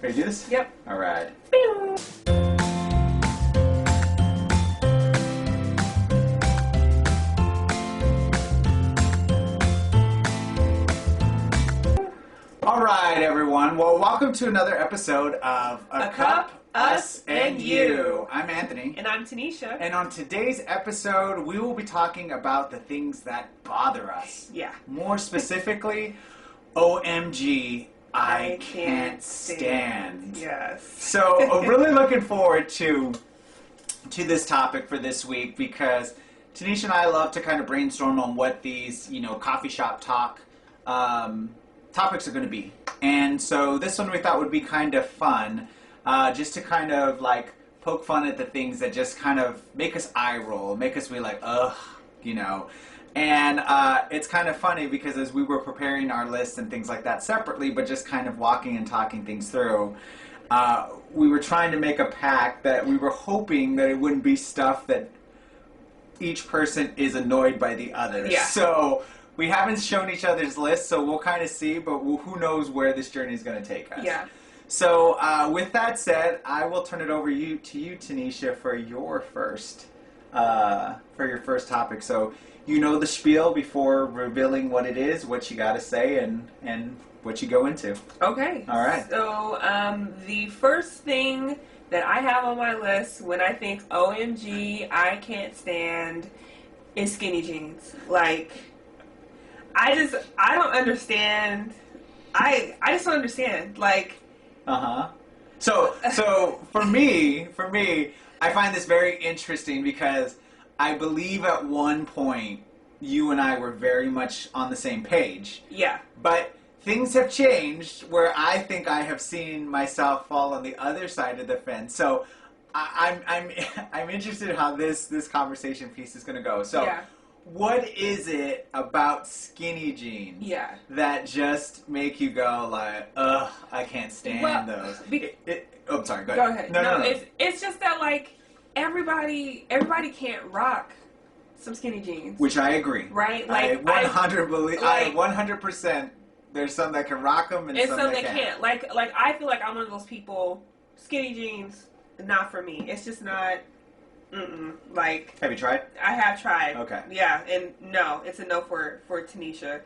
Ready to do this? Yep. All right. All right, everyone. Well, welcome to another episode of A Cup, Us, and You. I'm Anthony. And I'm Tenisha. And on today's episode, we will be talking about the things that bother us. Yeah. More specifically, OMG, I can't stand. Yes. So I'm really looking forward to this topic for this week because Tenisha and I love to kind of brainstorm on what these, coffee shop talk topics are going to be. And so this one we thought would be kind of fun, just to kind of like poke fun at the things that just kind of make us eye roll, make us be like, ugh, And it's kind of funny because as we were preparing our lists and things like that separately, but just kind of walking and talking things through, we were trying to make a pact that we were hoping that it wouldn't be stuff that each person is annoyed by the other. Yeah. So we haven't shown each other's lists, so we'll kind of see, but who knows where this journey is going to take us. Yeah. So with that said, I will turn it over to you, Tenisha, for your first topic. So you know the spiel before revealing what it is, what you got to say, and what you go into. Okay. All right. So the first thing that I have on my list when I think OMG, I can't stand is skinny jeans. Like, I don't understand. I just don't understand. Like. So for me, I find this very interesting because I believe at one point you and I were very much on the same page. Yeah. But things have changed where I think I have seen myself fall on the other side of the fence. So I'm interested in how this conversation piece is going to go. So. Yeah. What is it about skinny jeans that just make you go like, ugh, I can't stand those? I'm sorry, go ahead. No. It's just that, like, everybody can't rock some skinny jeans. Which I agree. Right? Like, I 100%, there's some that can rock them and some that can't. Like, I feel like I'm one of those people, skinny jeans, not for me. It's just not... Like, have you tried? I have tried. Okay. Yeah, and no, it's a no for Tenisha.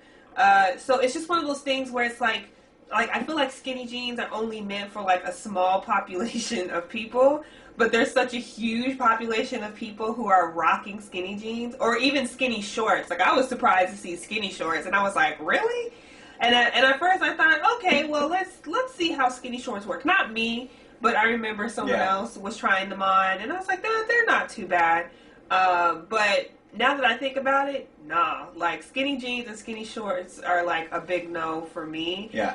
So it's just one of those things where it's like I feel like skinny jeans are only meant for like a small population of people, but there's such a huge population of people who are rocking skinny jeans or even skinny shorts. Like, I was surprised to see skinny shorts, and I was like, really? And at first I thought, okay, well let's see how skinny shorts work. Not me. But I remember someone else was trying them on, and I was like, they're not too bad. But now that I think about it, nah. Like, skinny jeans and skinny shorts are like a big no for me. Yeah.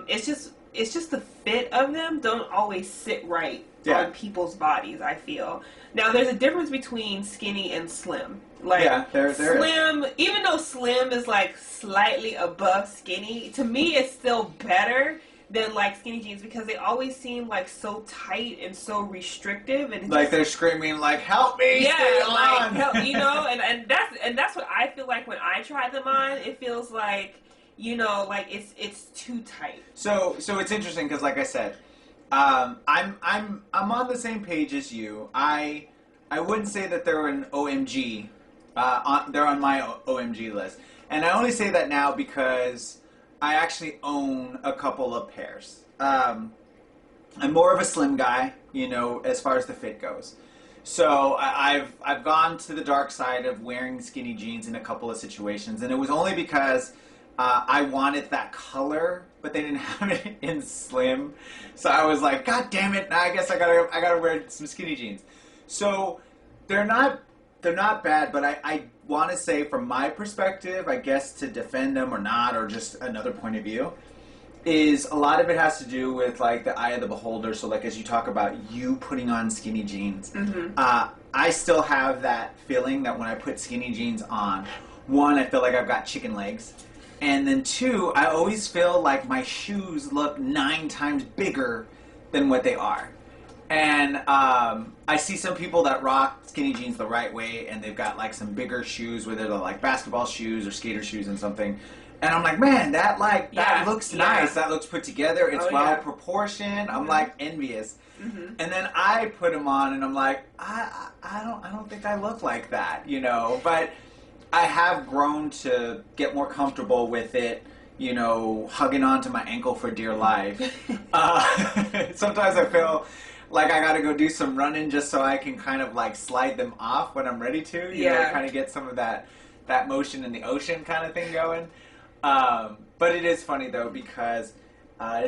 It's just the fit of them don't always sit right on people's bodies, I feel. Now, there's a difference between skinny and slim. Like, there slim, is. even though slim is like slightly above skinny, to me it's still better than like skinny jeans because they always seem like so tight and so restrictive and like they're screaming like, help me, stay on. Help, and that's what I feel like when I try them on. It feels like like it's too tight. So it's interesting because, like I said, I'm on the same page as you. I wouldn't say that they're an OMG. They're on my OMG list, and I only say that now because I actually own a couple of pairs. I'm more of a slim guy, as far as the fit goes. So I've gone to the dark side of wearing skinny jeans in a couple of situations, and it was only because I wanted that color, but they didn't have it in slim. So I was like, God damn it! Now I guess I gotta wear some skinny jeans. So they're not bad, but I want to say from my perspective, I guess to defend them or not, or just another point of view, is a lot of it has to do with like the eye of the beholder. So like as you talk about you putting on skinny jeans, I still have that feeling that when I put skinny jeans on, one, I feel like I've got chicken legs, and then two, I always feel like my shoes look 9 times bigger than what they are. And I see some people that rock skinny jeans the right way, and they've got like some bigger shoes, whether they're like basketball shoes or skater shoes and something. And I'm like, man, that looks nice. That looks put together. It's well proportioned. I'm like envious. And then I put them on, and I'm like, I don't think I look like that, you know. But I have grown to get more comfortable with it, you know, hugging onto my ankle for dear life. Sometimes I feel like I got to go do some running just so I can kind of like slide them off when I'm ready to, you know, kind of get some of that motion in the ocean kind of thing going. But it is funny though, because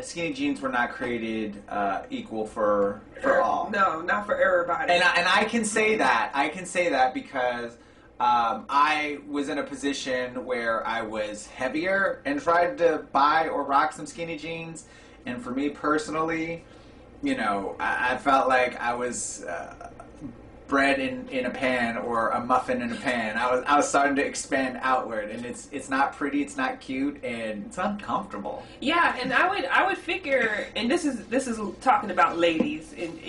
skinny jeans were not created equal for all. No, not for everybody. And I can say that. I can say that because I was in a position where I was heavier and tried to buy or rock some skinny jeans. And for me personally, you know, I felt like I was bread in a pan or a muffin in a pan. I was starting to expand outward, and it's not pretty, it's not cute, and it's uncomfortable. Yeah, and I would figure, and this is talking about ladies, and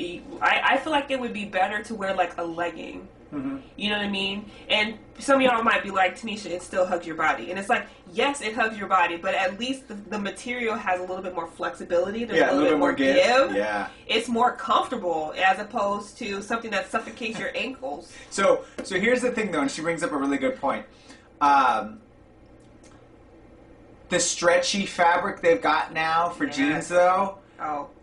I feel like it would be better to wear like a legging. You know what I mean? And some of y'all might be like, Tenisha, it still hugs your body. And it's like, yes, it hugs your body, but at least the material has a little bit more flexibility. There's a little bit more give. Yeah. It's more comfortable as opposed to something that suffocates your ankles. So here's the thing, though, and she brings up a really good point. The stretchy fabric they've got now for jeans, though,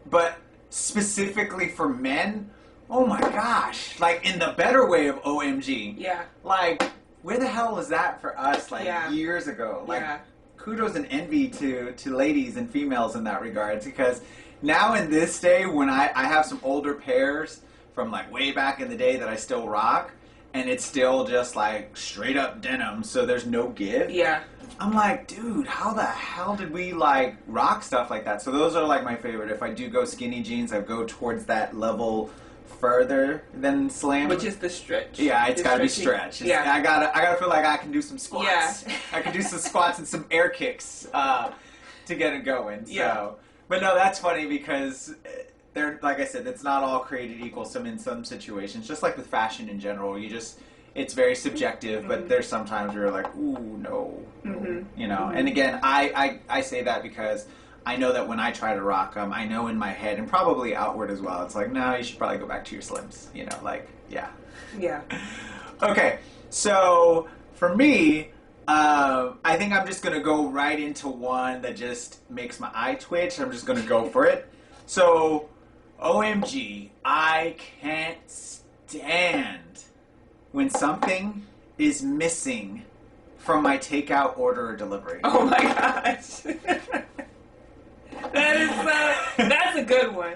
but specifically for men, oh my gosh, like in the better way of OMG. Yeah. Like, where the hell was that for us, like, years ago? Like, kudos and envy to ladies and females in that regard, because now in this day, when I have some older pairs from, like, way back in the day that I still rock, and it's still just, like, straight up denim, so there's no give. Yeah. I'm like, dude, how the hell did we, like, rock stuff like that? So those are, like, my favorite. If I do go skinny jeans, I go towards that level further than slim, which is the stretch. Yeah, it's got to be stretch. I gotta feel like I can do some squats. Yeah. I can do some squats and some air kicks to get it going. So, but no, that's funny because they're, like I said, it's not all created equal. In some situations, just like with fashion in general, it's very subjective. But there's sometimes where you're like, ooh, no, you know. And again, I say that because I know that when I try to rock them, I know in my head, and probably outward as well, it's like, no, you should probably go back to your slims. You know, like, yeah. Yeah. Okay, so for me, I think I'm just going to go right into one that just makes my eye twitch. I'm just going to go for it. So, OMG, I can't stand when something is missing from my takeout order or delivery. Oh my gosh. That's a good one.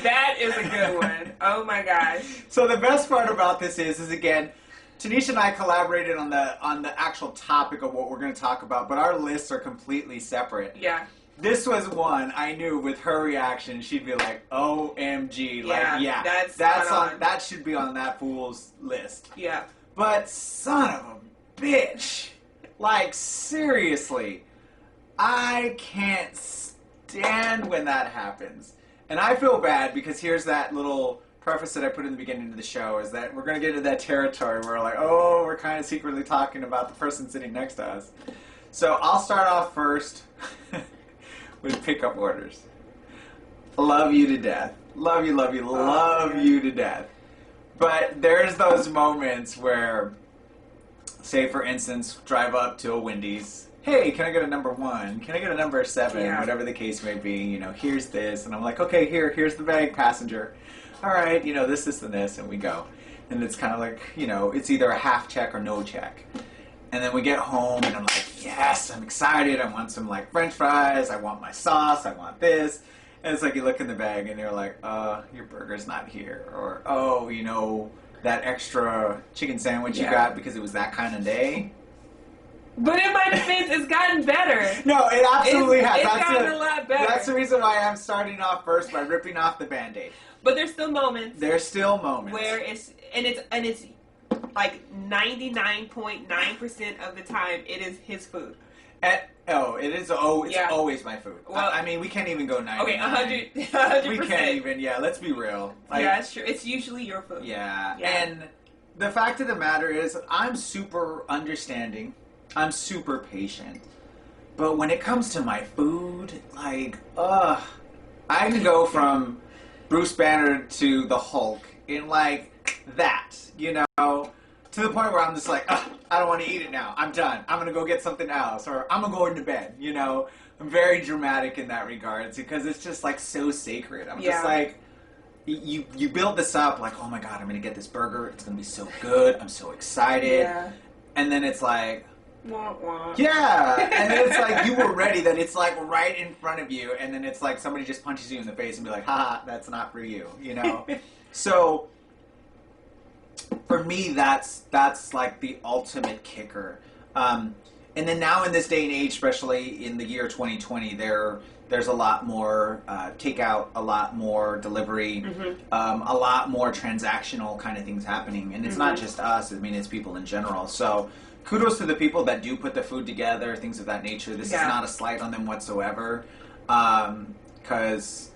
That is a good one. Oh my gosh. So the best part about this is again, Tenisha and I collaborated on the actual topic of what we're going to talk about, but our lists are completely separate. Yeah. This was one I knew with her reaction, she'd be like, OMG. Like, that should be on that fool's list. Yeah. But son of a bitch. Like, seriously. I can't stand when that happens. And I feel bad because here's that little preface that I put in the beginning of the show, is that we're going to get into that territory where like, oh, we're kind of secretly talking about the person sitting next to us. So I'll start off first with pickup orders. Love you to death. Love you, love you, love you to death. But there's those moments where, say for instance, drive up to a Wendy's. Hey, can I get a number 1? Can I get a number 7? Yeah. Whatever the case may be, you know, here's this. And I'm like, okay, here's the bag, passenger. All right, you know, this, and this, and we go. And it's kind of like, you know, it's either a half check or no check. And then we get home, and I'm like, yes, I'm excited. I want some, like, French fries. I want my sauce. I want this. And it's like you look in the bag, and you're like, your burger's not here. Or, oh, you know, that extra chicken sandwich you got because it was that kind of day. But in my defense, it's gotten better. No, it absolutely has. It's gotten a lot better. That's the reason why I'm starting off first by ripping off the Band-Aid. But there's still moments. There's still moments where it's like 99.9% of the time it is his food. It's always my food. Well, I mean, we can't even go 99. Okay, 100%. We can't even, let's be real. Like, yeah, it's true. It's usually your food. Yeah, and the fact of the matter is, I'm super understanding. I'm super patient. But when it comes to my food, like, I can go from Bruce Banner to the Hulk in like that, you know, to the point where I'm just like, I don't want to eat it now. I'm done. I'm gonna go get something else, or I'm gonna go into bed. You know, I'm very dramatic in that regard because it's just like so sacred. I'm just like, you build this up like, oh my god, I'm gonna get this burger. It's gonna be so good. I'm so excited. Yeah. And then it's like, wah, wah. yeah, and then it's like you were ready that it's like right in front of you, and then it's like somebody just punches you in the face and be like, haha, that's not for you, you know? So for me, that's like the ultimate kicker. And then now in this day and age, especially in the year 2020, there's a lot more takeout, a lot more delivery, a lot more transactional kind of things happening. And it's not just us, I mean, it's people in general. So kudos to the people that do put the food together, things of that nature. This is not a slight on them whatsoever, because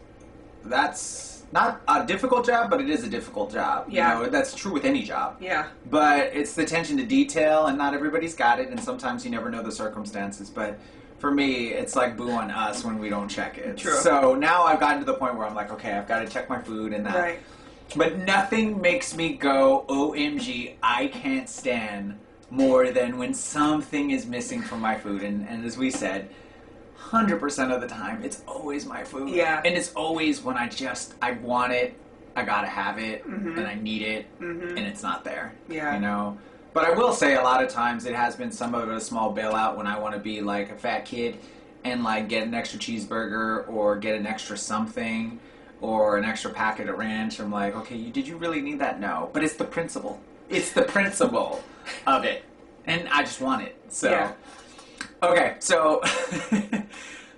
that's not a difficult job, but it is a difficult job. Yeah. You know, that's true with any job. Yeah. But it's the attention to detail, and not everybody's got it, and sometimes you never know the circumstances. But for me, it's like boo on us when we don't check it. True. So now I've gotten to the point where I'm like, okay, I've got to check my food and that. Right. But nothing makes me go, OMG, I can't stand more than when something is missing from my food. And as we said, 100% of the time, it's always my food. Yeah. And it's always when I want it, I gotta have it, and I need it, and it's not there. Yeah. You know? But I will say a lot of times it has been some of a small bailout when I want to be like a fat kid and like get an extra cheeseburger or get an extra something or an extra packet of ranch. I'm like, okay, did you really need that? No. But it's the principle. It's the principle of it. And I just want it. So, Yeah. Okay, so,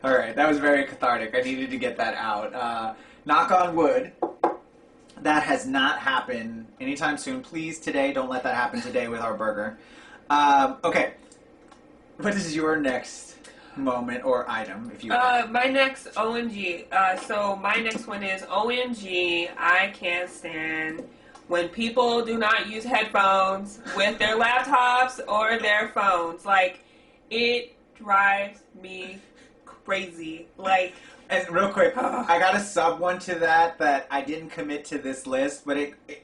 all right, that was very cathartic. I needed to get that out. Knock on wood. That has not happened anytime soon. Please, today, don't let that happen today with our burger. Okay, what is your next moment or item, if you will? My next OMG. So my next one is OMG. I can't stand when people do not use headphones with their laptops or their phones. Like, it drives me crazy. Like, and real quick, I got a sub one to that I didn't commit to this list, but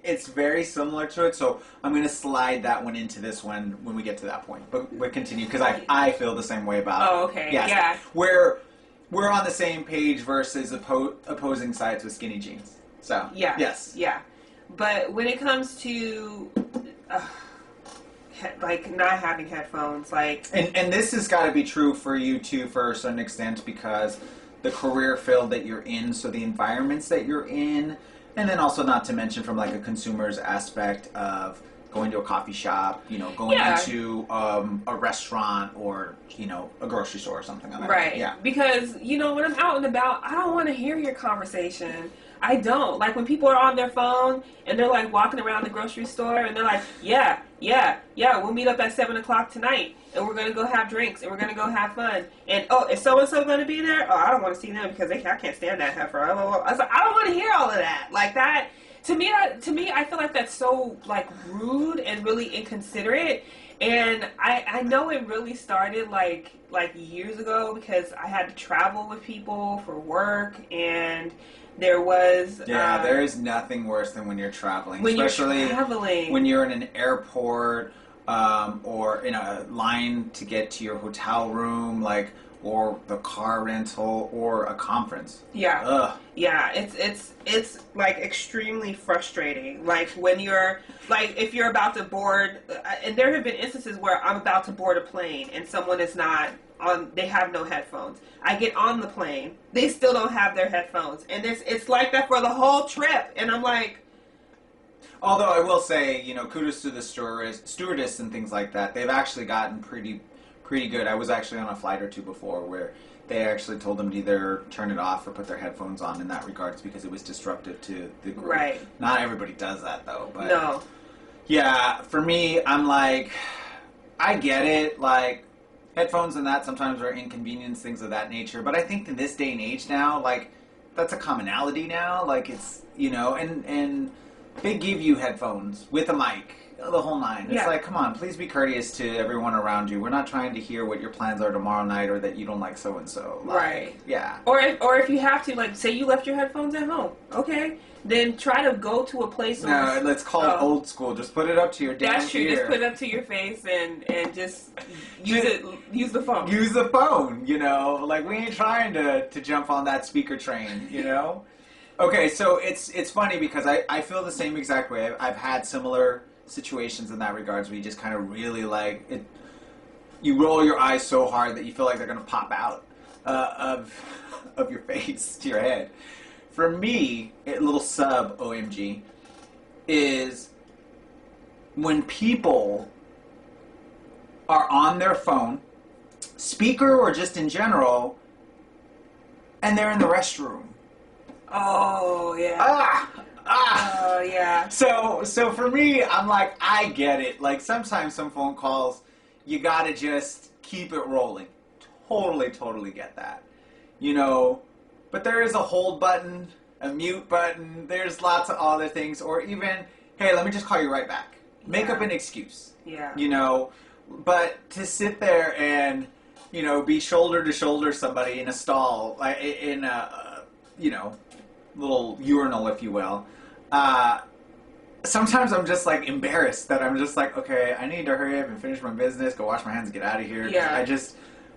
it's very similar to it, so I'm going to slide that one into this one when we get to that point. But we'll continue, because I feel the same way about it. Oh, okay. Yes. Yeah. We're on the same page versus opposing sides with skinny jeans. So, Yeah. yes. Yeah. But when it comes to like not having headphones, like, and this has got to be true for you too, for a certain extent, because the career field that you're in, so the environments that you're in, and then also not to mention from like a consumer's aspect of going to a coffee shop, you know, going into a restaurant or, you know, a grocery store or something like that. right? Yeah. Because, you know, when I'm out and about, I don't want to hear your conversation. I don't. Like, when people are on their phone and they're like walking around the grocery store and they're like, yeah, we'll meet up at 7 o'clock tonight and we're going to go have drinks and we're going to go have fun. And, oh, is so-and-so going to be there? Oh, I don't want to see them because I can't stand that heifer. I was like, I don't want to hear all of that. Like, that, to me, I feel like that's so, like, rude and really inconsiderate. And I know it really started, like years ago, because I had to travel with people for work, and there was... there is nothing worse than when you're traveling. Especially when you're in an airport or in a line to get to your hotel room, like, or the car rental or a conference. Yeah. Ugh. Yeah, it's like extremely frustrating. Like, when you're, like, if you're about to board, and there have been instances where I'm about to board a plane and someone is not on, they have no headphones. I get on the plane, they still don't have their headphones, and it's like that for the whole trip, and I'm like... Although I will say, you know, kudos to the stewardess and things like that. They've actually gotten pretty good. I was actually on a flight or two before where they actually told them to either turn it off or put their headphones on in that regards because it was disruptive to the group. Right. Not everybody does that, though. But no. Yeah, for me, I'm like, I get it. Like, headphones and that sometimes are inconvenience, things of that nature. But I think in this day and age now, like, that's a commonality now. Like, it's, you know, and they give you headphones with a mic. the whole nine. It's like, come on, please be courteous to everyone around you. We're not trying to hear what your plans are tomorrow night or that you don't like so and so. Right. Yeah. Or if you have to, like, say you left your headphones at home, okay, then try to go to a place. No, let's call it old school. Just put it up to your damn That's true. ear. Just put it up to your face and just use the phone. Use the phone. You know, like we ain't trying to jump on that speaker train. You know. Okay, so it's funny because I feel the same exact way. I've had similar situations in that regards where you just kind of really like it. You roll your eyes so hard that you feel like they're gonna pop out of your face to your head. For me, a little sub OMG is when people are on their phone, speaker or just in general, and they're in the restroom. Oh yeah. Oh yeah. So for me, I'm like, I get it. Like sometimes some phone calls, you gotta just keep it rolling. Totally get that. You know. But there is a hold button, a mute button, there's lots of other things, or even, hey, let me just call you right back. Make up an excuse. Yeah. You know, but to sit there and, you know, be shoulder to shoulder somebody in a stall, like in a, you know, little urinal, if you will, sometimes I'm just like embarrassed that I'm just like, okay, I need to hurry up and finish my business, go wash my hands, get out of here. Yeah.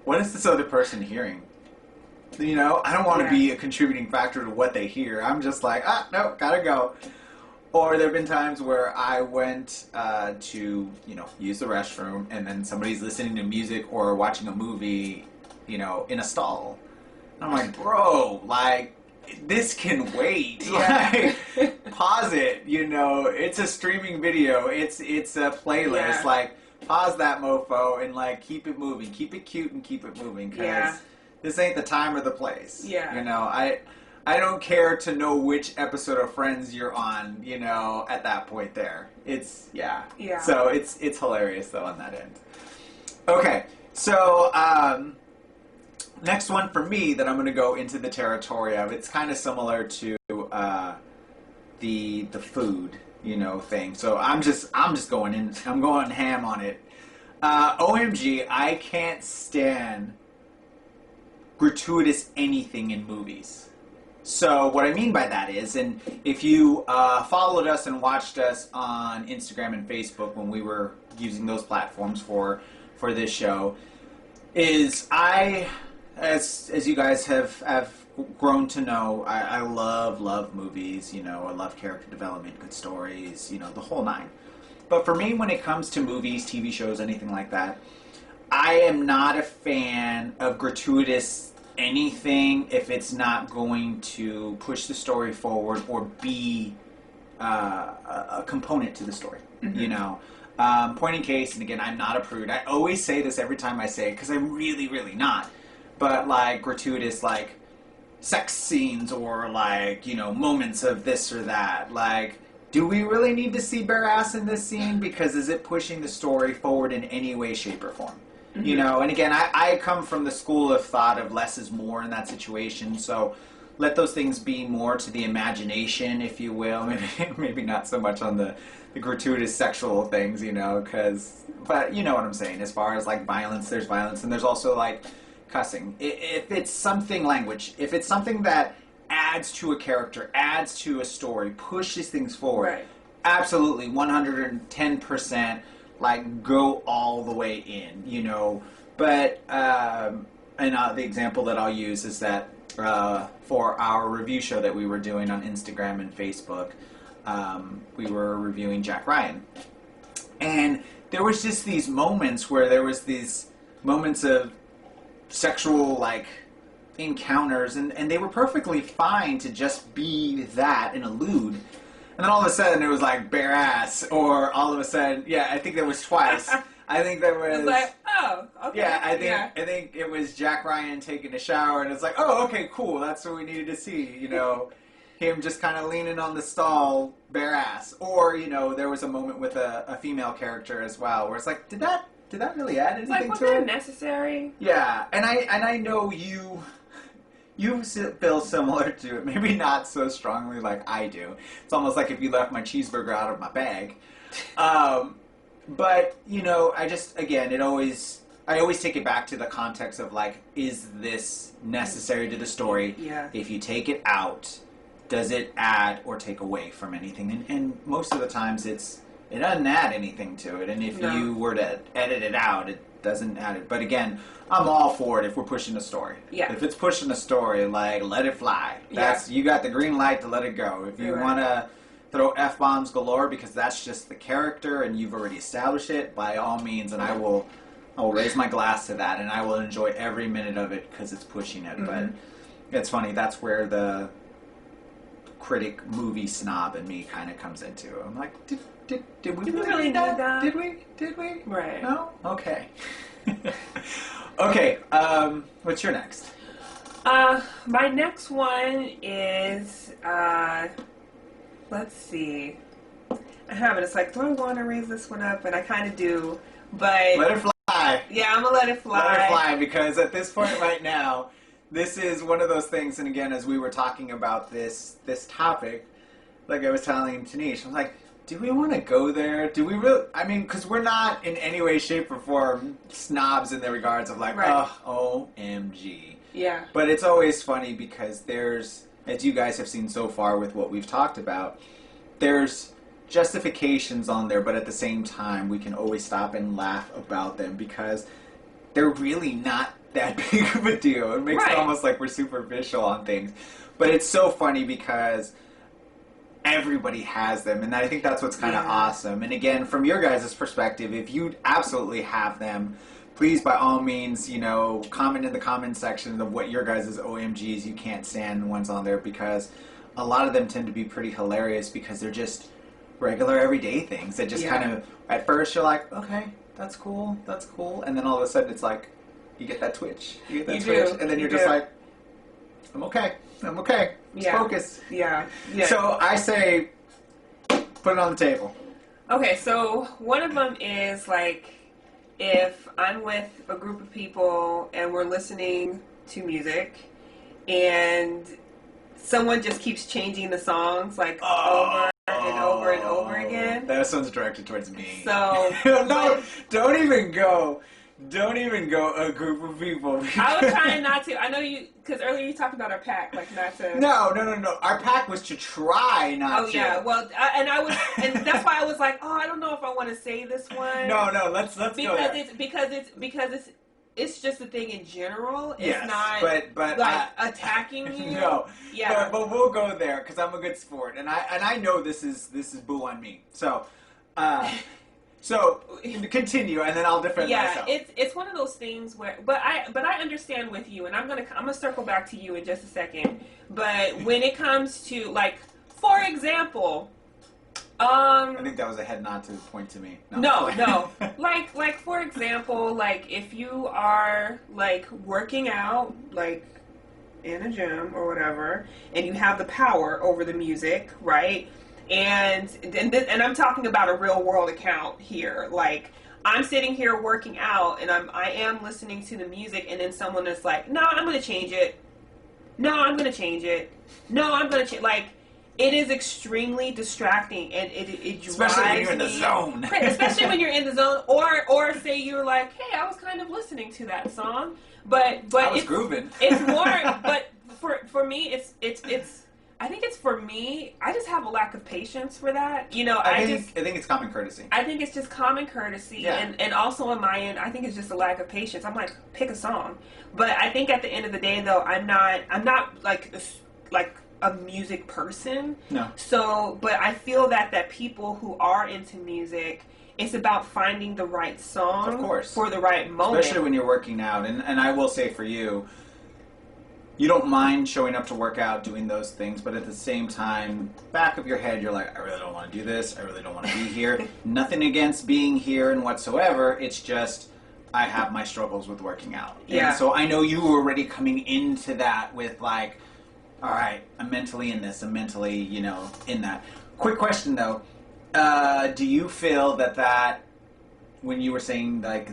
What is this other person hearing? You know, I don't want to be a contributing factor to what they hear. I'm just like, no, gotta go. Or there have been times where I went to, you know, use the restroom, and then somebody's listening to music or watching a movie, you know, in a stall. And I'm like, bro, like, this can wait. Yeah. Like, pause it. You know, it's a streaming video. It's a playlist. Yeah. Like, pause that mofo and like keep it moving. Keep it cute and keep it moving. Because this ain't the time or the place. Yeah. You know, I don't care to know which episode of Friends you're on, you know, at that point there. It's, yeah. So it's hilarious, though, on that end. Okay, so next one for me that I'm going to go into the territory of, it's kind of similar to the food, you know, thing. So I'm just going in, I'm going ham on it. OMG, I can't stand gratuitous anything in movies. So what I mean by that is, and if you followed us and watched us on Instagram and Facebook when we were using those platforms for this show, is as you guys have grown to know, I love movies, you know, I love character development, good stories, you know, the whole nine. But for me, when it comes to movies, TV shows, anything like that, I am not a fan of gratuitous anything if it's not going to push the story forward or be a component to the story. Mm-hmm. You know, point in case, and again, I'm not a prude. I always say this every time I say it because I'm really not. But like gratuitous, like sex scenes or like, you know, moments of this or that, like. Do we really need to see bare ass in this scene? Because is it pushing the story forward in any way, shape, or form? Mm-hmm. You know, and again, I come from the school of thought of less is more in that situation. So let those things be more to the imagination, if you will. Maybe not so much on the gratuitous sexual things, you know, but you know what I'm saying. As far as like violence, there's violence, and there's also like cussing. If it's something language, if it's something that adds to a character, adds to a story, pushes things forward. Right. Absolutely, 110%, like, go all the way in, you know. But, and the example that I'll use is that for our review show that we were doing on Instagram and Facebook, we were reviewing Jack Ryan. And there was just these moments where there was these moments of sexual, like, encounters, and they were perfectly fine to just be that and allude, and then all of a sudden it was like bare ass, or all of a sudden, I think there was twice. I think there was. It's like, oh, okay. Yeah, I think it was Jack Ryan taking a shower, and it's like, oh, okay, cool, that's what we needed to see, you know, him just kind of leaning on the stall, bare ass, or you know, there was a moment with a female character as well, where it's like, did that really add anything was to it? That necessary? Yeah, and I know you feel similar to it. Maybe not so strongly like I do. It's almost like if you left my cheeseburger out of my bag. But you know, I always take it back to the context of like, is this necessary to the story? Yeah. If you take it out, does it add or take away from anything? And most of the times it doesn't add anything to it. And if you were to edit it out, it doesn't add it. But again, I'm all for it if we're pushing a story. Yeah. If it's pushing a story, like, let it fly. You got the green light to let it go. If you want to throw F-bombs galore because that's just the character and you've already established it, by all means, and I will raise my glass to that, and I will enjoy every minute of it because it's pushing it. But it's funny, that's where the critic movie snob in me kind of comes into. I'm like, did we really need that? Did we? Right. No? Okay. Okay, what's your next? My next one is, let's see. I have it. It's like, do I want to raise this one up? And I kind of do, but... Let it fly. Yeah, I'm going to let it fly. Let it fly, because at this point right now, this is one of those things, and again, as we were talking about this topic, like I was telling Tanisha, I was like, do we want to go there? Do we really? I mean, because we're not in any way, shape, or form snobs in the regards of like, oh, OMG. Yeah. But it's always funny because there's, as you guys have seen so far with what we've talked about, there's justifications on there, but at the same time, we can always stop and laugh about them because they're really not that big of a deal. It makes it almost like we're superficial on things. But it's so funny because everybody has them, and I think that's what's kind of awesome. And again, from your guys' perspective, if you absolutely have them, please, by all means, you know, comment in the comment section of what your guys' OMGs you can't stand ones on there, because a lot of them tend to be pretty hilarious because they're just regular everyday things that just kind of, at first you're like, okay, that's cool, and then all of a sudden it's like, you get that twitch, and then you're just like, I'm okay, let's focus. Yeah. So I say, put it on the table. Okay, so one of them is like, if I'm with a group of people and we're listening to music and someone just keeps changing the songs like over and over and over again. That sounds directed towards me. So no, don't even go a group of people. I was trying not to. I know you, because earlier you talked about our pack, like not to. No. Our pack was to try not to. Oh yeah, well, and that's why I was like, oh, I don't know if I want to say this one. No, let's go there. Because it's just a thing in general. It's not but like attacking you. No. Yeah. But we'll go there because I'm a good sport, and I know this is boo on me. So. So continue, and then I'll defend myself. Yeah, it's one of those things where, but I understand with you, and I'm gonna circle back to you in just a second. But when it comes to, like, for example, I think that was a head nod to point to me. No. like for example, like if you are like working out, like in a gym or whatever, and you have the power over the music, right? And I'm talking about a real world account here. Like, I'm sitting here working out, and I am listening to the music, and then someone is like, "No, I'm going to change it. No, I'm going to change it. No, I'm going to change." Like, it is extremely distracting, and it drives especially when you're in the me, zone. especially when you're in the zone, or say you're like, "Hey, I was kind of listening to that song, but I was grooving." It's more, but for me, it's. I think it's for me. I just have a lack of patience for that. You know, I think it's common courtesy. I think it's just common courtesy, and also on my end, I think it's just a lack of patience. I'm like, pick a song, but I think at the end of the day, though, I'm not like a music person. No. So, but I feel that people who are into music, it's about finding the right song, of course, for the right moment, especially when you're working out. And I will say for you. You don't mind showing up to work out, doing those things, but at the same time, back of your head, you're like, I really don't want to do this. I really don't want to be here. Nothing against being here and whatsoever. It's just, I have my struggles with working out. Yeah. And so I know you were already coming into that with like, all right, I'm mentally in this. I'm mentally, in that. Quick question though. Do you feel that when you were saying like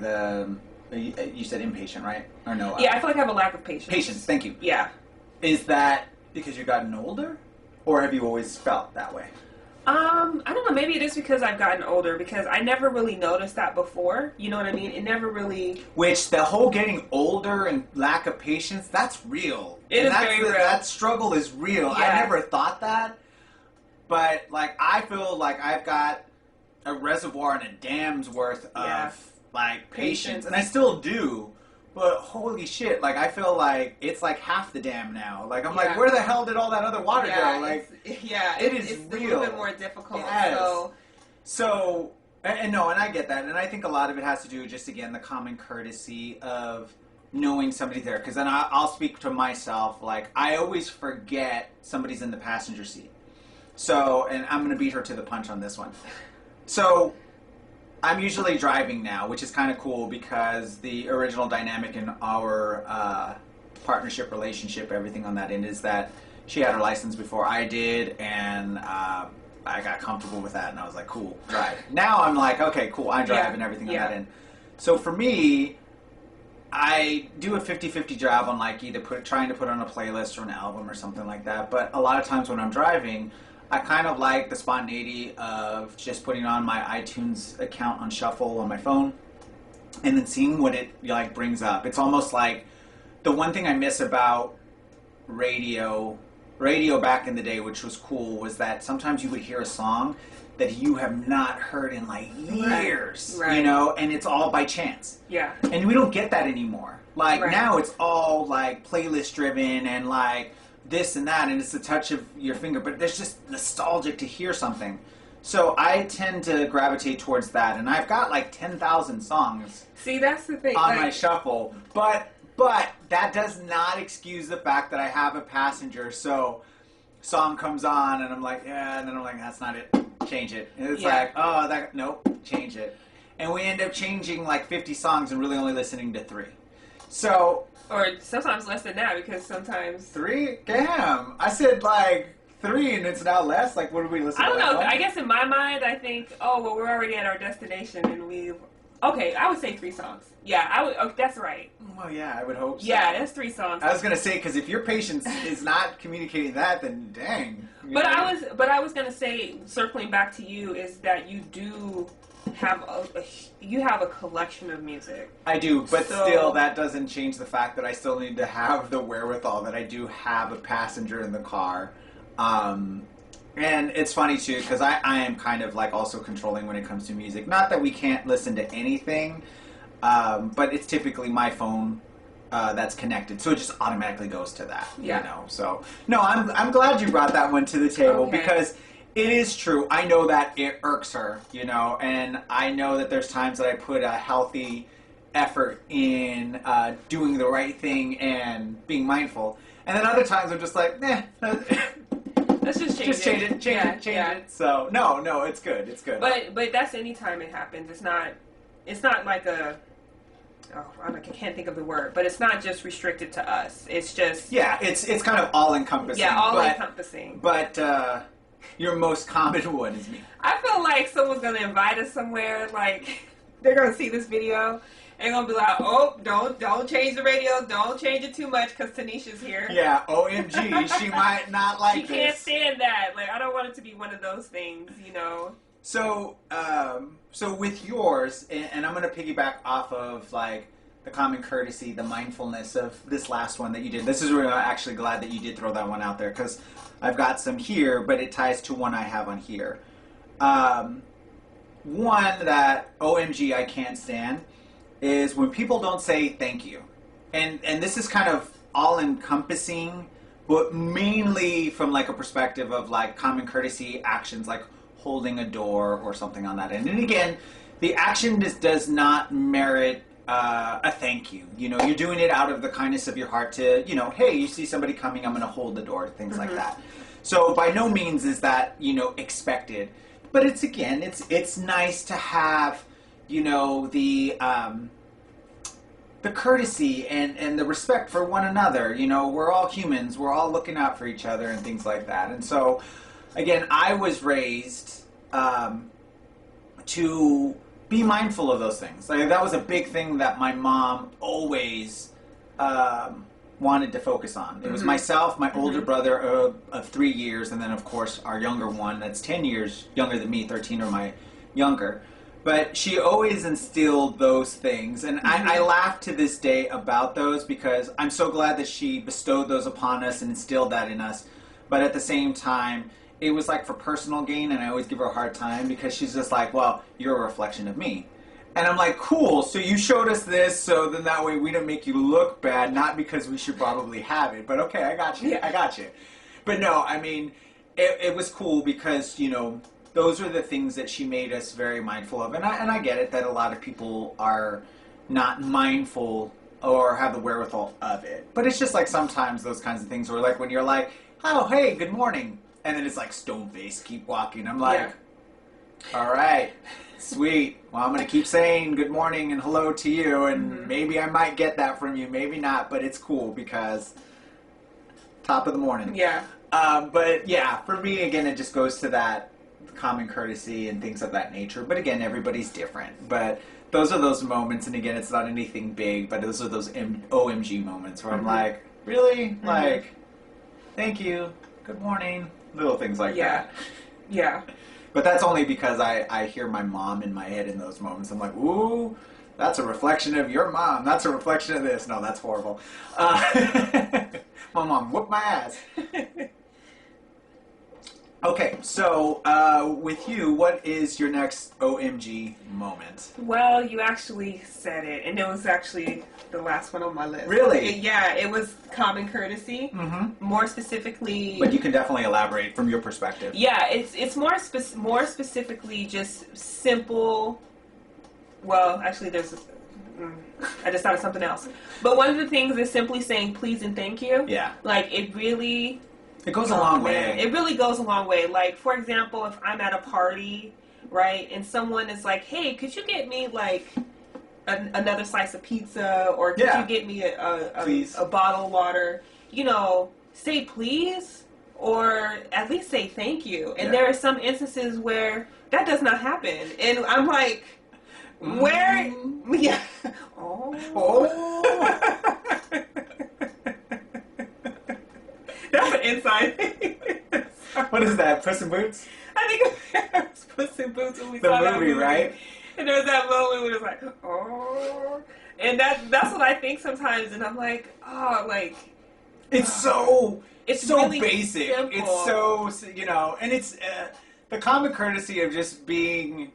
you said impatient, right? Or no? Yeah, I feel like I have a lack of patience. Patience, thank you. Yeah. Is that because you've gotten older, or have you always felt that way? I don't know. Maybe it is because I've gotten older, because I never really noticed that before. You know what I mean? It never really. Which the whole getting older and lack of patience, that's real. It is very real. That struggle is real. Yeah. I never thought that, but like I feel like I've got a reservoir and a dam's worth of like patience, and I still do. But holy shit, like I feel like it's like half the dam now. Like I'm like, where the hell did all that other water go? Like it's real. a little bit more difficult. Yes. So and I get that, and I think a lot of it has to do just again the common courtesy of knowing somebody's there. Because then I'll speak to myself. Like I always forget somebody's in the passenger seat. So, and I'm gonna beat her to the punch on this one. So I'm usually driving now, which is kind of cool because the original dynamic in our partnership relationship, everything on that end, is that she had her license before I did, and I got comfortable with that, and I was like, cool, drive. Now I'm like, okay, cool, I drive and everything on that end. So for me, I do a 50-50 job on like either trying to put on a playlist or an album or something like that, but a lot of times when I'm driving, I kind of like the spontaneity of just putting on my iTunes account on shuffle on my phone and then seeing what it like brings up. It's almost like the one thing I miss about radio back in the day, which was cool, was that sometimes you would hear a song that you have not heard in like years, right. You know, and it's all by chance. Yeah. And we don't get that anymore. Like now it's all like playlist driven and like this and that, and it's the touch of your finger, but there's just nostalgic to hear something. So I tend to gravitate towards that, and I've got like 10,000 songs. See, that's the thing. On my shuffle, but that does not excuse the fact that I have a passenger. So song comes on, and I'm like, yeah, and then I'm like, that's not it. Change it. And it's like, oh, nope, change it. And we end up changing like 50 songs and really only listening to 3. So. Or sometimes less than that, because sometimes 3? Damn. I said like 3 and it's now less. Like, what do we listen to? I don't know. I guess in my mind, I think, oh, well, we're already at our destination and we've. Okay, I would say 3 songs. Yeah, I would. Oh, that's right. Well, yeah, I would hope so. Yeah, that's 3 songs. I was gonna say, because if your patience is not communicating that, then dang. But I was gonna say, circling back to you, is that you do have a collection of music. I do, but still, that doesn't change the fact that I still need to have the wherewithal that I do have a passenger in the car. And it's funny too, because I am kind of like also controlling when it comes to music. Not that we can't listen to anything, but it's typically my phone that's connected, so it just automatically goes to that. Yeah. You know, so no, I'm glad you brought that one to the table because it is true. I know that it irks her, you know, and I know that there's times that I put a healthy effort in doing the right thing and being mindful, and then other times I'm just like, let's just change it. Change it. So no, it's good. It's good. But that's any time it happens. It's not like a. Oh, I can't think of the word, but it's not just restricted to us. It's just it's kind of all encompassing. Yeah, all encompassing. But your most common one is me. I feel like someone's gonna invite us somewhere. Like they're gonna see this video and gonna be like, "Oh, don't change the radio. Don't change it too much because Tanisha's here." Yeah, OMG, she might not like She can't stand that. Like I don't want it to be one of those things, you know. So with yours, and I'm going to piggyback off of like the common courtesy, the mindfulness of this last one that you did. This is where I'm actually glad that you did throw that one out there because I've got some here, but it ties to one I have on here. One that OMG I can't stand is when people don't say thank you, and this is kind of all encompassing, but mainly from like a perspective of like common courtesy actions like holding a door or something on that end. And again, the action does not merit a thank you. You know, you're doing it out of the kindness of your heart to, you know, hey, you see somebody coming, I'm going to hold the door, things like that. So by no means is that, you know, expected. But it's, again, it's nice to have, you know, the courtesy and the respect for one another. You know, we're all humans. We're all looking out for each other and things like that. And so, again, I was raised to be mindful of those things. Like, that was a big thing that my mom always wanted to focus on. It was myself, my older brother of 3 years, and then of course our younger one that's 10 years younger than me, 13 or my younger. But she always instilled those things, and I laugh to this day about those because I'm so glad that she bestowed those upon us and instilled that in us. But at the same time, it was like for personal gain, and I always give her a hard time because she's just like, well, you're a reflection of me. And I'm like, cool, so you showed us this, so then that way we don't make you look bad, not because we should probably have it, but okay, I got you, Yeah. I got you. But no, I mean, it was cool because, you know, those are the things that she made us very mindful of. And I get it that a lot of people are not mindful or have the wherewithal of it. But it's just like sometimes those kinds of things where like when you're like, oh, hey, good morning. And then it's like stone face, keep walking. I'm like, all right, sweet. Well, I'm going to keep saying good morning and hello to you. And maybe I might get that from you, maybe not. But it's cool because top of the morning. Yeah. But yeah, for me, again, it just goes to that common courtesy and things of that nature. But again, everybody's different. But those are those moments, and again, it's not anything big, but those are those OMG moments where I'm like, really? Like, thank you, good morning, little things like that. Yeah. But that's only because I hear my mom in my head in those moments. I'm like, ooh, that's a reflection of your mom. That's a reflection of this. No, that's horrible. My mom whooped my ass. Okay, so with you, what is your next OMG moment? Well, you actually said it, and it was actually the last one on my list. Really? It was common courtesy. More specifically... But you can definitely elaborate from your perspective. Yeah, it's more specifically just simple... Well, actually, there's... I just thought of something else. But one of the things is simply saying please and thank you. Yeah. Like, it really... It goes a long way. It really goes a long way. Like, for example, if I'm at a party, right, and someone is like, hey, could you get me, like, another slice of pizza, or could you get me a bottle of water, you know, say please, or at least say thank you. And there are some instances where that does not happen. And I'm like, where? Yeah. That's an inside thing. What is that, Puss in Boots? I think it was Puss in Boots when we saw that movie, right? And there was that moment where it was like, oh. And that's what I think sometimes, and I'm like, oh, like... It's so really basic. Simple. It's so, you know, and it's the common courtesy of just being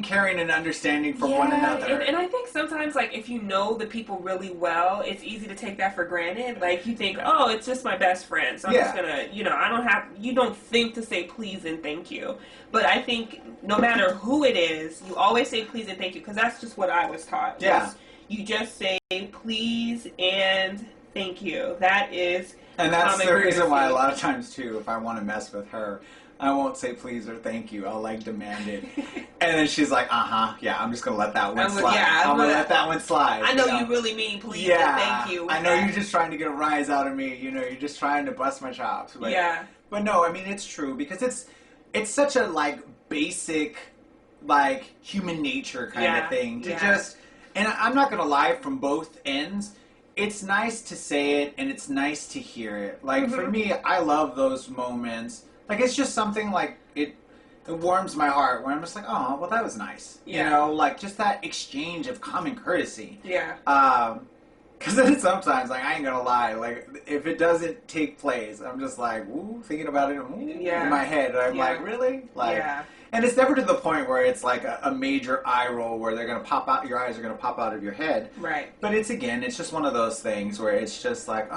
caring and understanding for one another. And I think sometimes, like, if you know the people really well, it's easy to take that for granted. Like, you think, oh, it's just my best friend, so I'm just gonna, you know, you don't think to say please and thank you. But I think no matter who it is, you always say please and thank you, because that's just what I was taught. Yeah. You just say please and thank you. That is And that's common the reason courtesy. why a lot of times, too, if I want to mess with her, I won't say please or thank you. I'll, like, demand it. And then she's like, yeah, I'm just going to let that one slide. I'm going to let that one slide. I know you really mean please and thank you. I know you're just trying to get a rise out of me. You know, you're just trying to bust my chops. But, But no, I mean, it's true because it's such a, like, basic, like, human nature kind of thing to just... And I'm not going to lie, from both ends, it's nice to say it and it's nice to hear it. Like, for me, I love those moments. Like, it's just something, like, it warms my heart where I'm just like, oh, well, that was nice. You know, like, just that exchange of common courtesy. Yeah. Because then sometimes, like, I ain't gonna lie, like, if it doesn't take place, I'm just like, ooh, thinking about it in my head. And I'm like, really? Like, and it's never to the point where it's like a major eye roll where they're gonna pop out, your eyes are gonna pop out of your head. Right. But it's just one of those things where it's just like,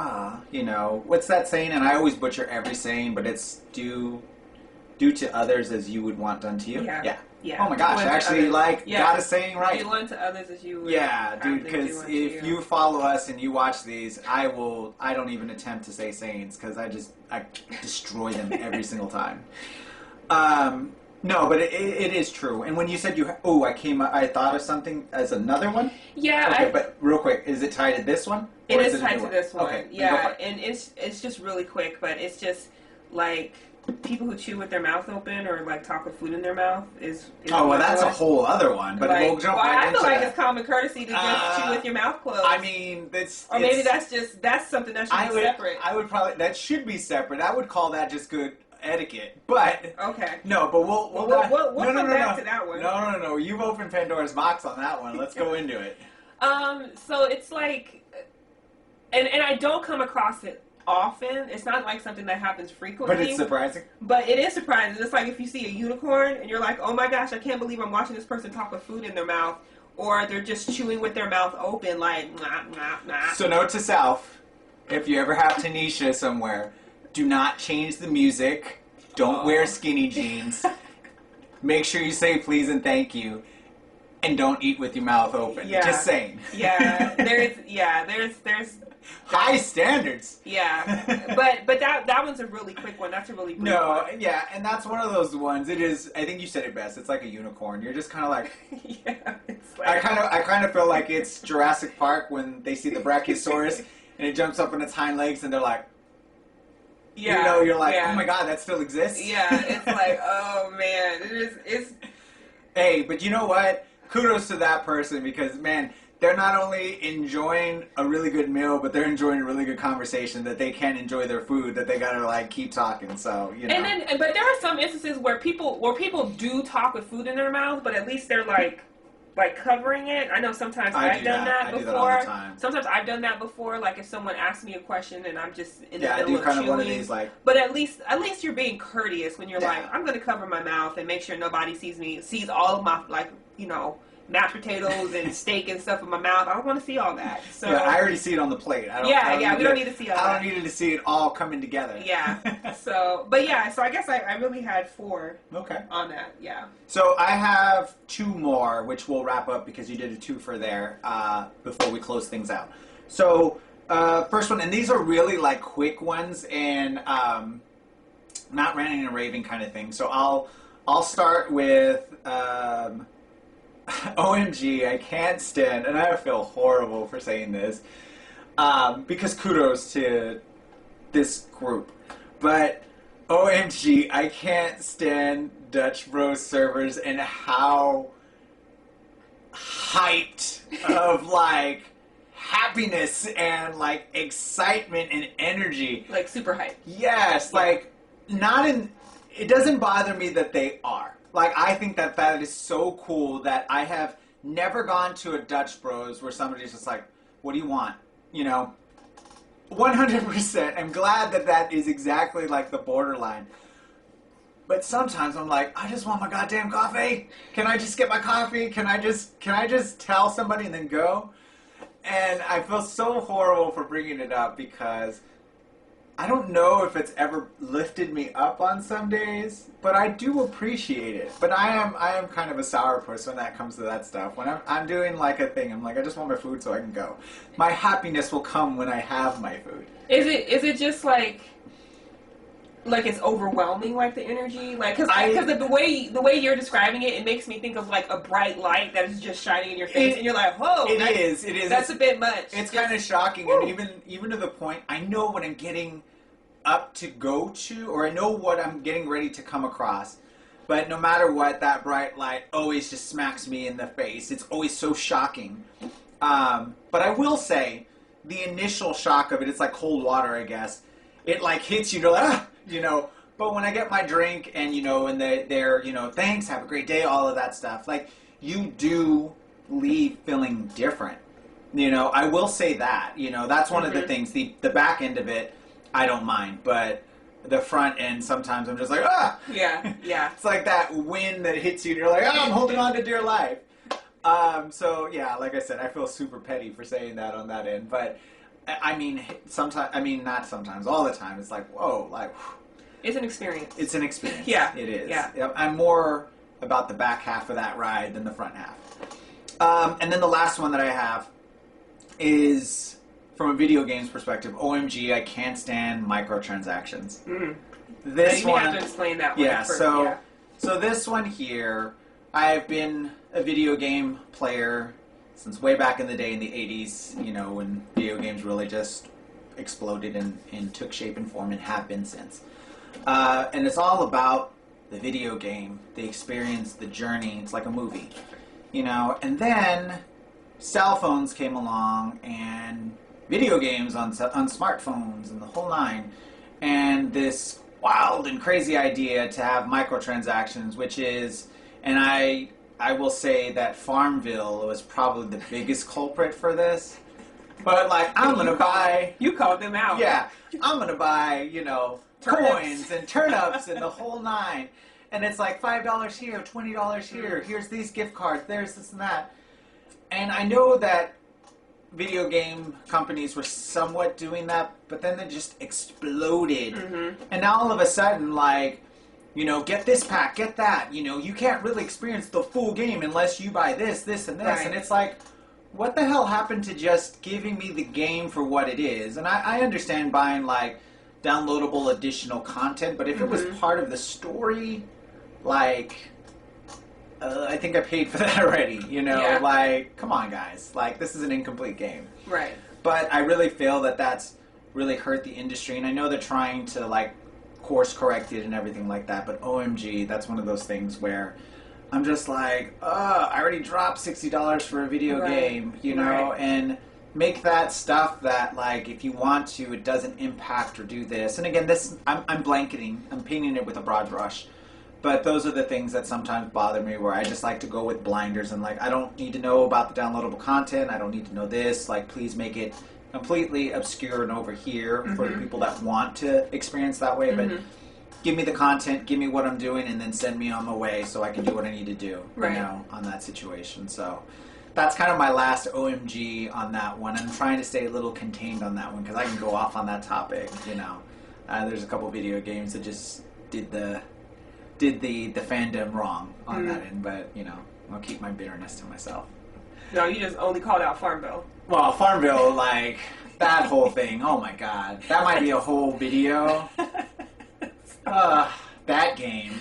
you know, what's that saying? And I always butcher every saying, but it's do to others as you would want done to you. Yeah. Oh my gosh, I actually got a saying right. Do unto others as you would. Yeah, dude, because if you follow us and you watch these, I don't even attempt to say sayings because I destroy them every single time. No, but it is true. And when you said I thought of something as another one? Yeah. Okay, but real quick, is it tied to this one? It is tied to this one. Okay. Yeah, and it's just really quick, but it's just like people who chew with their mouth open or like talk with food in their mouth is Oh, well, that's a whole other one. But like, we'll jump right I into feel like that. it's common courtesy to just chew with your mouth closed. I mean, or maybe that's something that should be separate. I would probably that should be separate. I would call that just good etiquette. But okay, no, but we'll come back to that one. No. You've opened Pandora's box on that one. Let's go into it. So it's like, and I don't come across it often. It's not like something that happens frequently. But it's surprising. But it is surprising. It's like if you see a unicorn and you're like, oh my gosh, I can't believe I'm watching this person talk with food in their mouth, or they're just chewing with their mouth open, like nah, nah, nah. So note to self: if you ever have Tenisha somewhere, do not change the music. Don't wear skinny jeans. Make sure you say please and thank you. And don't eat with your mouth open. Yeah. Just saying. There's high standards. Yeah, but that one's a really quick one. That's a really brief one. Yeah, and that's one of those ones. It is. I think you said it best. It's like a unicorn. You're just kind of like. Yeah, it's like. I kind of feel like it's Jurassic Park when they see the Brachiosaurus and it jumps up on its hind legs and they're like. Yeah. You know, you're like, oh my god, that still exists. Yeah, it's like, oh man, it's. Hey, but you know what? Kudos to that person because man. They're not only enjoying a really good meal, but they're enjoying a really good conversation that they can't enjoy their food, that they gotta like keep talking. So you know. But there are some instances where people do talk with food in their mouth, but at least they're like covering it. I know sometimes I've done that before. Do that all the time. Sometimes I've done that before. Like if someone asks me a question and I'm just in the middle I do of kind chewing. Of one of these like. But at least you're being courteous when you're like, I'm gonna cover my mouth and make sure nobody sees all of my mashed potatoes and steak and stuff in my mouth. I don't want to see all that. So yeah, I already see it on the plate. We don't need to see all that. I don't need to see it all coming together. Yeah. So I guess I really had 4. Okay. On that, yeah. So I have 2 more, which we'll wrap up because you did a 2 for there before we close things out. So first one, and these are really like quick ones and not ranting and raving kind of thing. So I'll start with. OMG, I can't stand, and I feel horrible for saying this, because kudos to this group, but OMG, I can't stand Dutch Bros servers and how hyped of like happiness and like excitement and energy. Like super hyped. Yes, yeah. Like it doesn't bother me that they are. Like, I think that is so cool that I have never gone to a Dutch Bros where somebody's just like, what do you want? 100%. I'm glad that is exactly like the borderline. But sometimes I'm like, I just want my goddamn coffee. Can I just get my coffee? Can I just tell somebody and then go? And I feel so horrible for bringing it up because I don't know if it's ever lifted me up on some days, but I do appreciate it. But I am kind of a sour person when that comes to that stuff. When I'm doing like a thing, I'm like, I just want my food so I can go. My happiness will come when I have my food. Is it just like it's overwhelming, like the energy, like because the way you're describing it, it makes me think of like a bright light that is just shining in your face, and you're like, whoa, it is. That's a bit much. It's kind of shocking, woo. And even to the point, I know what I'm getting up to go to, or I know what I'm getting ready to come across. But no matter what, that bright light always just smacks me in the face. It's always so shocking. But I will say, the initial shock of it, it's like cold water, I guess. It like hits you, you're like, but when I get my drink and, and they're, thanks, have a great day, all of that stuff, like, you do leave feeling different. I will say that, that's one of the things, the back end of it, I don't mind, but the front end, sometimes I'm just like, ah! Yeah. It's like that wind that hits you and you're like, I'm holding on to dear life. So, yeah, like I said, I feel super petty for saying that on that end, but not sometimes, all the time. It's like, whoa, like... It's an experience. It's an experience. Yeah. It is. Yeah. I'm more about the back half of that ride than the front half. And then the last one that I have is, from a video games perspective, OMG, I can't stand microtransactions. Mm. This you one... have to explain that one. Yeah, so this one here, I've been a video game player since way back in the day in the 80s, when video games really just exploded and took shape and form and have been since. And it's all about the video game, the experience, the journey. It's like a movie, you know. And then cell phones came along and video games on smartphones and the whole nine. And this wild and crazy idea to have microtransactions, which is, and I will say that Farmville was probably the biggest culprit for this. But like, I'm gonna buy. You called them out. Yeah, I'm gonna buy, you know, coins and turnips and the whole nine. And it's like $5 here, $20 here. Here's these gift cards. There's this and that. And I know that video game companies were somewhat doing that, but then they just exploded. And now all of a sudden, like, you know, get this pack, get that. You know, you can't really experience the full game unless you buy this, this, and this. Right. And it's like, what the hell happened to just giving me the game for what it is? And I understand buying, like, downloadable additional content, but if it was part of the story, like, I think I paid for that already, you know? Yeah. Like, come on, guys. Like, this is an incomplete game. Right. But I really feel that that's really hurt the industry, and I know they're trying to, like, course correct it and everything like that, but OMG, that's one of those things where I'm just like, I already dropped $60 for a video game, you know, and make that stuff that, like, if you want to, it doesn't impact or do this. And again, this, I'm blanketing, I'm painting it with a broad brush, but those are the things that sometimes bother me, where I just like to go with blinders and, like, I don't need to know about the downloadable content, I don't need to know this, like, please make it completely obscure and over here for the people that want to experience that way, but give me the content, give me what I'm doing, and then send me on my way so I can do what I need to do, you know, on that situation. So that's kind of my last OMG on that one. I'm trying to stay a little contained on that one because I can go off on that topic, you know. There's a couple video games that just did the fandom wrong on that end, but, you know, I'll keep my bitterness to myself. No, you just only called out Farmville. Well, Farmville, like, that whole thing, oh my god. That might be a whole video. That game.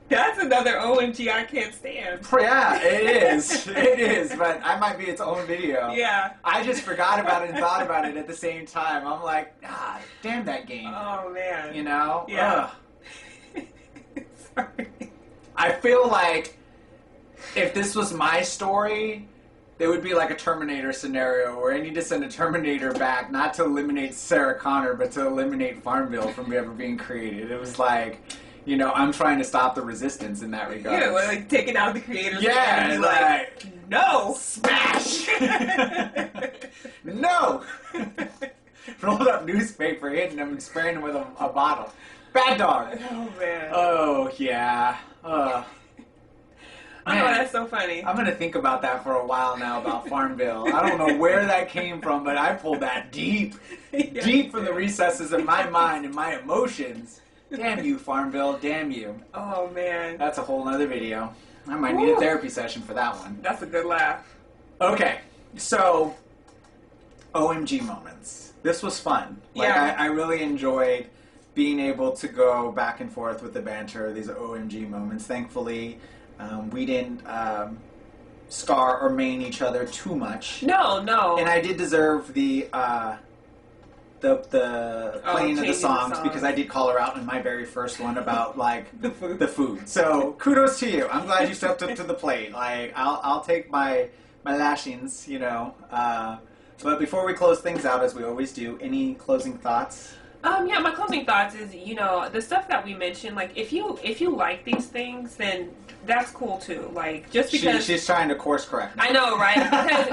That's another OMG I can't stand. Yeah, it is. It is, but I might be its own video. Yeah. I just forgot about it and thought about it at the same time. I'm like, God, damn that game. Oh, man. You know? Yeah. Sorry. I feel like if this was my story, there would be like a Terminator scenario where I need to send a Terminator back, not to eliminate Sarah Connor, but to eliminate Farmville from ever being created. It was like, you know, I'm trying to stop the resistance in that regard. Yeah, like taking out the creators. Yeah, and like, no! Smash! No! Rolled up newspaper, hitting them and spraying them with a bottle. Bad dog! Oh, man. Oh, yeah. Oh, that's so funny. I'm going to think about that for a while now, about Farmville. I don't know where that came from, but I pulled that deep from the recesses of my mind and my emotions. Damn you, Farmville. Damn you. Oh, man. That's a whole nother video. I might need a therapy session for that one. That's a good laugh. Okay, so OMG moments. This was fun. Like, Yeah. I really enjoyed being able to go back and forth with the banter, these OMG moments. Thankfully, we didn't scar or maim each other too much. No. And I did deserve the playing of the songs, because I did call her out in my very first one about, like, the food. So kudos to you. I'm glad you stepped up to the plate. Like, I'll take my lashings, you know. But before we close things out, as we always do, any closing thoughts? Yeah, my closing thoughts is, you know, the stuff that we mentioned, like, if you like these things, then that's cool too. Like, just because she's trying to course correct me. I know, right?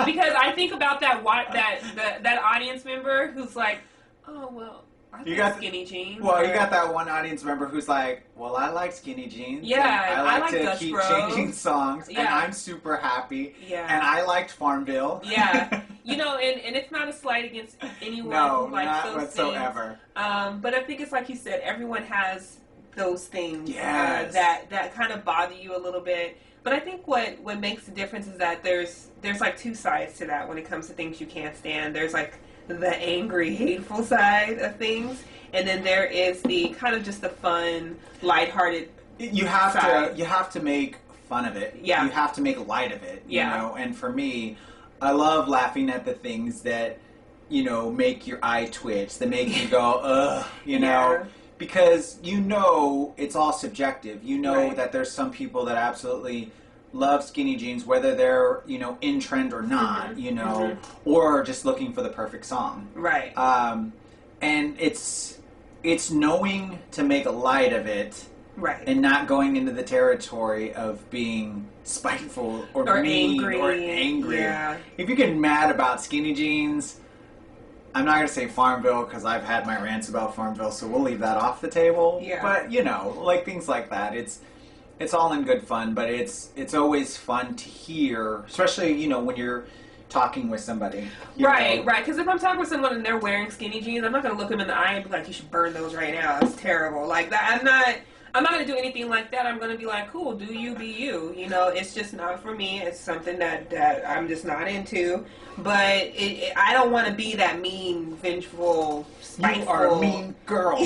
Because I think about that audience member who's like, oh well, I like skinny jeans. Well, you got that one audience member who's like, well, I like skinny jeans. Yeah, I like to Dutch keep Bros. changing songs, and Yeah. I'm super happy. Yeah. And I liked Farmville. Yeah. You know, and it's not a slight against anyone No, who likes not those whatsoever. things. But I think it's like you said, everyone has those things Yes. that kind of bother you a little bit. But I think what makes the difference is that there's like two sides to that when it comes to things you can't stand. There's like the angry, hateful side of things, and then there is the kind of just the fun, lighthearted. You have to make fun of it. Yeah. You have to make light of it. Yeah. You know, and for me, I love laughing at the things that, you know, make your eye twitch, that make you go, ugh, you know. Yeah. because you know it's all subjective. You know Right. that there's some people that absolutely love skinny jeans, whether they're, you know, in trend or not, you know, or just looking for the perfect song. Right. And it's knowing to make light of it. Right. And not going into the territory of being spiteful or mean angry. or angry. Yeah. If you get mad about skinny jeans, I'm not going to say Farmville because I've had my rants about Farmville, so we'll leave that off the table. Yeah. But, you know, like things like that. It's all in good fun, but it's always fun to hear, especially, you know, when you're talking with somebody. Right. Because if I'm talking with someone and they're wearing skinny jeans, I'm not going to look them in the eye and be like, you should burn those right now. It's terrible. Like that. I'm not going to do anything like that. I'm going to be like, cool, do you be you. You know, it's just not for me. It's something that I'm just not into. But I don't want to be that mean, vengeful, spiteful. You are a mean girl.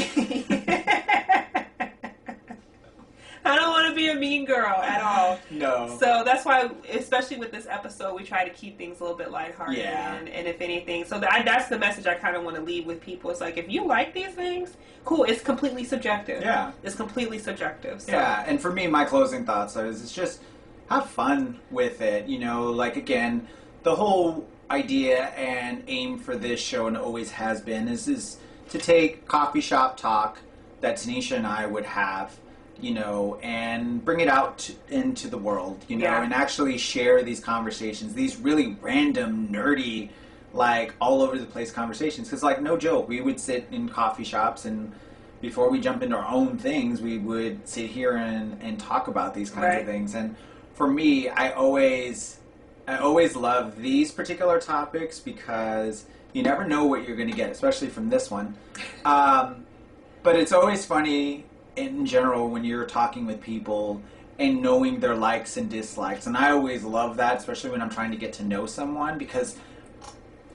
I don't want to be a mean girl at all. No. So that's why, especially with this episode, we try to keep things a little bit lighthearted. Yeah. And if anything, so that's the message I kind of want to leave with people. It's like, if you like these things, cool. It's completely subjective. Yeah. It's completely subjective. So. Yeah, and for me, my closing thoughts is it's just have fun with it. You know, like, again, the whole idea and aim for this show, and always has been, is to take coffee shop talk that Tenisha and I would have, you know, and bring it out into the world, you know, and actually share these conversations, these really random, nerdy, like, all over the place conversations. Because, like, no joke, we would sit in coffee shops, and before we jump into our own things, we would sit here and talk about these kinds of things. And for me, I always love these particular topics because you never know what you're going to get, especially from this one. But it's always funny in general when you're talking with people and knowing their likes and dislikes. And I always love that, especially when I'm trying to get to know someone, because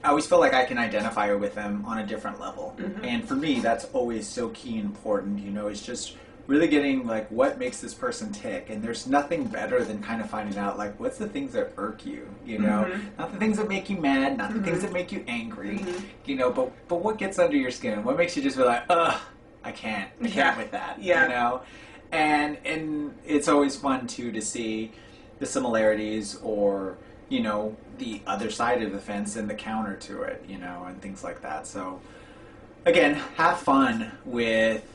I always feel like I can identify with them on a different level. And for me, that's always so key and important, you know. It's just really getting, like, what makes this person tick. And there's nothing better than kind of finding out, like, what's the things that irk you, you know? Not the things that make you mad, not the things that make you angry, you know, but what gets under your skin? What makes you just be like, ugh, I can't with that, you know? And it's always fun, too, to see the similarities or, you know, the other side of the fence and the counter to it, you know, and things like that. So, again, have fun with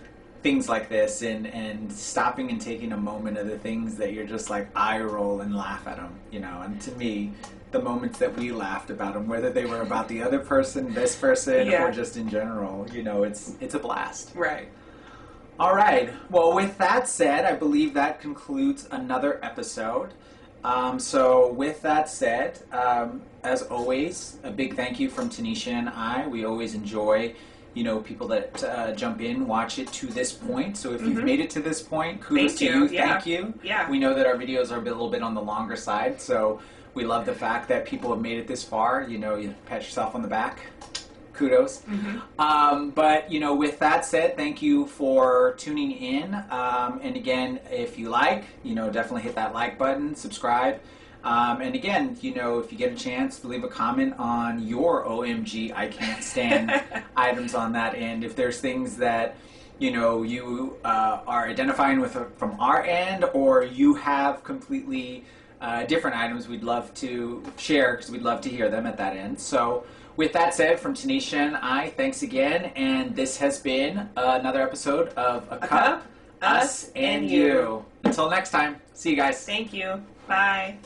things like this and stopping and taking a moment of the things that you're just like eye roll and laugh at them, you know. And to me, the moments that we laughed about them, whether they were about the other person, this person, or just in general, you know, it's a blast. Right. All right. Well, with that said, I believe that concludes another episode. So with that said, as always, a big thank you from Tenisha and I. We always enjoy, you know, people that jump in, watch it to this point. So if you've made it to this point, kudos to you. Thank you. Yeah. We know that our videos are a little bit on the longer side, so we love the fact that people have made it this far. You know, you pat yourself on the back. Kudos. But, you know, with that said, thank you for tuning in. And again, if you like, you know, definitely hit that like button, subscribe. And again, you know, if you get a chance, leave a comment on your OMG I can't stand items on that end. If there's things that, you know, you are identifying with from our end, or you have completely different items, we'd love to share because we'd love to hear them at that end. So with that said, from Tenisha and I, thanks again. And this has been another episode of A Cup, Us, and You. Until next time, see you guys. Thank you. Bye.